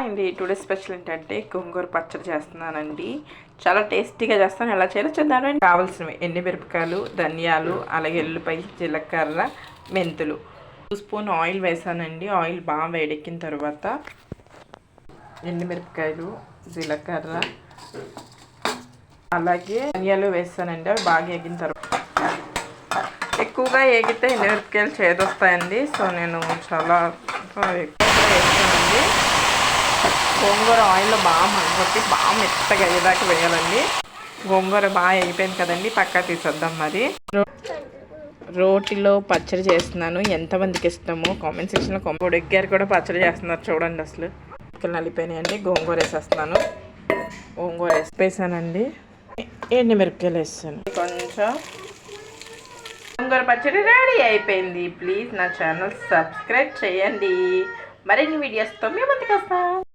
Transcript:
అండి today special ఏంటంటే గోంగూర పచ్చడి చేస్తున్నానండి. చాలా టేస్టీగా చేస్తాను. ఎలా చేయాలో చూద్దామండి. కావాల్సినవి ఎండుమిరపకాయలు, ధనియాలు, అలాగే ఎల్లుపై, జీలకర్ర, మెంతులు. 2 స్పూన్ ఆయిల్ వేసానండి. ఆయిల్ బాగా వేడెక్కిన తర్వాత ఎండుమిరపకాయలు, జీలకర్ర, అలాగే ధనియాలు వేసానండి. అవి బాగా ఎగిన తర్వాత ఎక్కువగా ఏగితే ఎండుమిరపకాయలు చేదొస్తాయండి. సో నేను చాలా ఎక్కువగా వేస్తానండి. గోంగూర ఆయిల్లో బాగా మగ్గొట్టి బాగా మెత్తగా అయ్యేదాకా వేయాలండి. గోంగూర బాగా అయిపోయింది కదండి, పక్కా తీసేద్దాం. మరి రోటిలో పచ్చడి చేస్తున్నాను. ఎంతమందికి ఇష్టమో కామెంట్ సెక్షన్లో కొంపడు ఎగ్గారు కూడా పచ్చడి చేస్తున్నారు చూడండి. అసలు ఇక్కడ నలిపోయినాయండి. గోంగూర వేసేస్తున్నాను. గోంగూర వేసానండి. ఎండుమిరపకాయలు వేస్తాను. కొంచెం గోంగూర పచ్చడి రెడీ అయిపోయింది. ప్లీజ్ నా ఛానల్ సబ్స్క్రైబ్ చేయండి. మరిన్ని వీడియోస్తో మేము ముందుకు వస్తాం.